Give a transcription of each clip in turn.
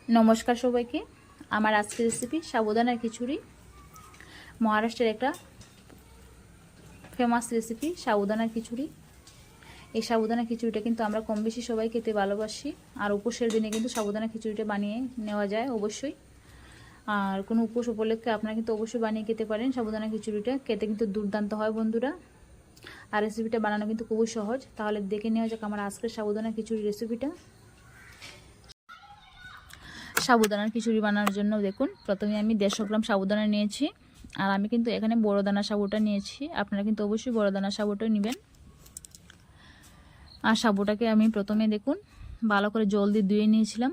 নমস্কার সবাইকে। আমার আজকের রেসিপি সাবুদানার খিচুড়ি। মহারাষ্ট্রের একটা ফেমাস রেসিপি সাবুদানার খিচুড়ি। এই সাবুদানা খিচুড়িটা কিন্তু আমরা কম বেশি সবাই খেতে ভালোবাসি, আর উপোসের দিনে কিন্তু সাবুদানা খিচুড়িটা বানিয়ে নেওয়া যায় অবশ্যই। আর কোনো উপোস উপলক্ষে আপনারা কিন্তু অবশ্যই বানিয়ে খেতে পারেন। সাবুদানা খিচুড়িটা খেতে কিন্তু দুর্দান্ত হয় বন্ধুরা, আর রেসিপিটা বানানো কিন্তু খুবই সহজ। তাহলে দেখে নেওয়া যাক আমার আজকের সাবুদানা খিচুড়ি রেসিপিটা। সাবুদানার খিচুড়ি বানানোর জন্য দেখুন, প্রথমে আমি 150 গ্রাম সাবুদানা নিয়েছি, আর আমি কিন্তু এখানে বড় দানার সাবুটা নিয়েছি। আপনারা কিন্তু অবশ্যই বড় দানার সাবুটাই নেবেন। আর সাবুটাকে আমি প্রথমে দেখুন ভালো করে জল দিয়ে ধুয়ে নিয়েছিলাম।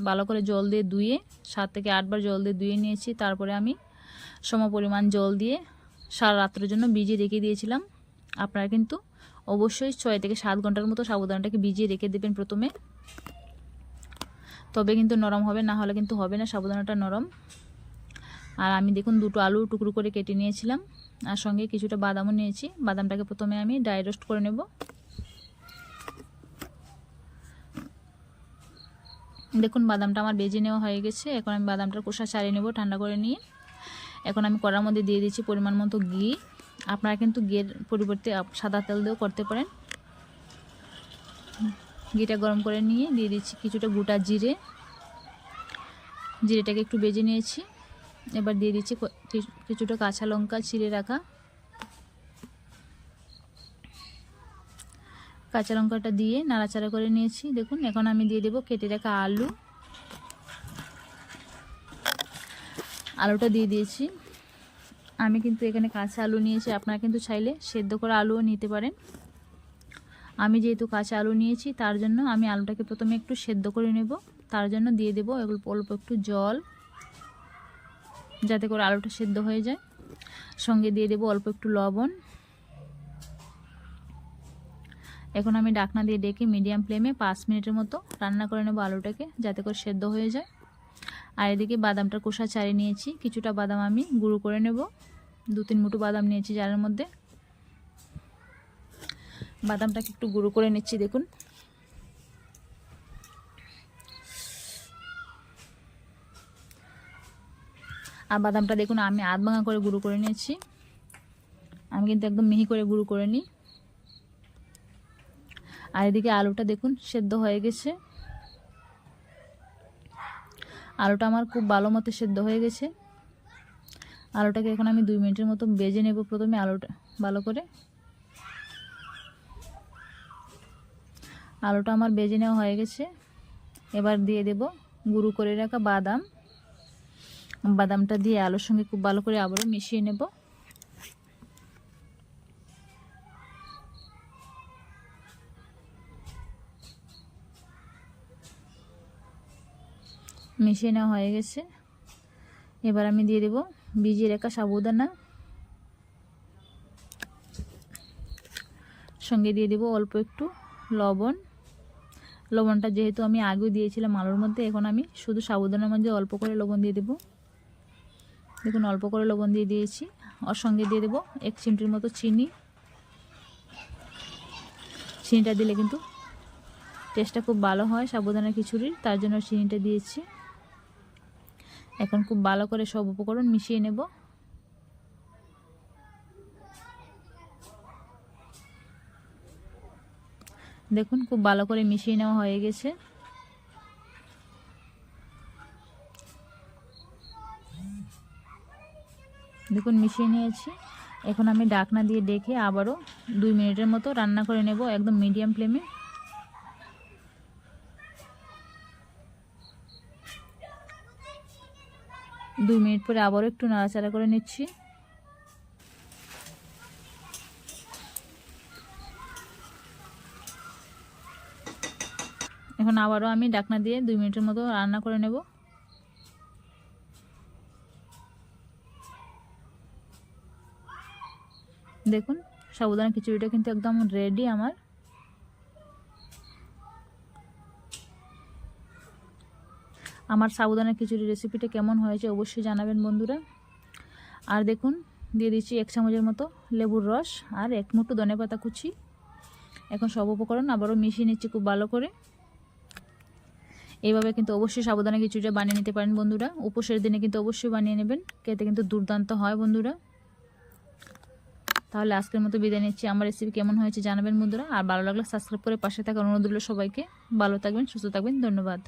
ভালো করে জল দিয়ে ধুয়ে 7 থেকে 8 বার জল দিয়ে ধুয়ে নিয়েছি। তারপরে আমি সমপরিমাণ জল দিয়ে সারা রাত্রের জন্য ভিজিয়ে রেখে দিয়েছিলাম। আপনারা কিন্তু অবশ্যই 6 থেকে 7 ঘন্টার মতো সাবুদানাটাকে ভিজিয়ে রেখে দেবেন প্রথমে, তবে কিন্তু নরম হবে, না হলে কিন্তু হবে না সাবুদানাটা নরম। আর আমি দেখুন 2টো আলু টুকরো করে কেটে নিয়েছিলাম, আর সঙ্গে কিছুটা বাদামও নিয়েছি। বাদামটাকে প্রথমে আমি ড্রাই রোস্ট করে নেব। দেখুন বাদামটা আমার ভেজে নেওয়া হয়ে গেছে। এখন আমি বাদামটার খোসা ছাড়িয়ে নেব ঠান্ডা করে নিয়ে। এখন আমি কড়ার মধ্যে দিয়ে দিচ্ছি পরিমাণ মতো ঘি। আপনারা কিন্তু ঘিয়ের পরিবর্তে সাদা তেল দিয়েও করতে পারেন। ঘিটা গরম করে নিয়ে দিয়ে দিচ্ছি কিছুটা গোটা জিরে। জিরেটাকে একটু ভেজে নিয়েছি। এবার দিয়ে দিচ্ছি কিছুটা কাঁচা লঙ্কা ছিঁড়ে রাখা। কাঁচা লঙ্কাটা দিয়ে নাড়াচাড়া করে নিয়েছি। দেখুন এখন আমি দিয়ে দেবো কেটে রাখা আলুটা দিয়ে দিয়েছি। আমি কিন্তু এখানে কাঁচা আলু নিয়েছি, আপনারা কিন্তু চাইলে সেদ্ধ করা আলুও নিতে পারেন। আমি যেহেতু কাঁচা আলু নিয়েছি তার জন্য আমি আলুটাকে প্রথমে একটু সেদ্ধ করে নেব। তার জন্য দিয়ে দেবো অল্প একটু জল, যাতে করে আলুটা সেদ্ধ হয়ে যায়। সঙ্গে দিয়ে দেবো অল্প একটু লবণ। এখন আমি ঢাকনা দিয়ে ডেকে মিডিয়াম ফ্লেমে 5 মিনিটের মতো রান্না করে নেব আলুটাকে, যাতে করে সেদ্ধ হয়ে যায়। আর এদিকে বাদামটা খোসা ছাড়িয়ে নিয়েছি। কিছুটা বাদাম আমি গুঁড়ো করে নেব। 2-3 মুঠো বাদাম নিয়েছি জারের মধ্যে। বাদামটাকে একটু গুঁড়ো করে নিচ্ছি। দেখুন আর বাদামটা দেখুন আমি আধ ভাঙা করে গুঁড়ো করে নিয়েছি। আমি কিন্তু একদম মিহি করে গুঁড়ো করে নিই। আর এদিকে আলুটা দেখুন সেদ্ধ হয়ে গেছে। আলুটা আমার খুব ভালো মতো সেদ্ধ হয়ে গেছে। আলুটাকে এখন আমি 2 মিনিটের মতো ভেজে নেব প্রথমে আলুটা ভালো করে। আলুটা আমার ভেজে নেওয়া হয়ে গেছে। এবার দিয়ে দেব গুঁড়ো করে রাখা বাদাম। বাদামটা দিয়ে আলুর সঙ্গে খুব ভালো করে আবারও মিশিয়ে নেব। মিশিয়ে নেওয়া হয়ে গেছে। এবার আমি দিয়ে দেব ভিজিয়ে রাখা সাবুদানা। সঙ্গে দিয়ে দেব অল্প একটু লবণ। লবণটা যেহেতু আমি আগেও দিয়েছিলাম আলুর মধ্যে, এখন আমি শুধু সাবুদানার মধ্যে অল্প করে লবণ দিয়ে দেব। দেখুন অল্প করে লবণ দিয়ে দিয়েছি। ওর সঙ্গে দিয়ে দেব 1 চিমটির মতো চিনি। চিনিটা দিলে কিন্তু টেস্টটা খুব ভালো হয় সাবুদানা খিচুড়ির, তার জন্য চিনিটা দিয়েছি। এখন খুব ভালো করে সব উপকরণ মিশিয়ে নেব। দেখুন খুব ভালো করে মিশিয়ে নেওয়া হয়ে গেছে। দেখুন মিশিয়ে নিয়েছি। এখন আমি ঢাকনা দিয়ে ডেকে আবারও 2 মিনিটের মতো রান্না করে নেব একদম মিডিয়াম ফ্লেমে। 2 মিনিট পরে আবারও একটু নাড়াচাড়া করে নিচ্ছি। এখন আবারও আমি ঢাকনা দিয়ে 2 মিনিটের মতো রান্না করে নেব। দেখুন সাবুদানা খিচুড়িটা কিন্তু একদম রেডি আমার। আমার সাবুদানা খিচুড়ি রেসিপিটা কেমন হয়েছে অবশ্যই জানাবেন বন্ধুরা। আর দেখুন দিয়ে দিচ্ছি 1 চামচের মতো লেবুর রস আর 1 মুঠো ধনেপাতা কুচি। এখন সব উপকরণ আবারও মিশিয়ে নিচ্ছি খুব ভালো করে। এইভাবে কিন্তু অবশ্যই সাবুদানা খিচুড়িটা বানিয়ে নিতে পারেন বন্ধুরা। উপোসের দিনে কিন্তু অবশ্যই বানিয়ে নেবেন, খেতে কিন্তু দুর্দান্ত হয় বন্ধুরা। তাহলে আজকের মতো বিদায় নিচ্ছি। আমার রেসিপি কেমন হয়েছে জানাবেন বন্ধুরা, আর ভালো লাগলে সাবস্ক্রাইব করে পাশে থাকার অনুরোধ রইল সবাইকে। ভালো থাকবেন, সুস্থ থাকবেন, ধন্যবাদ।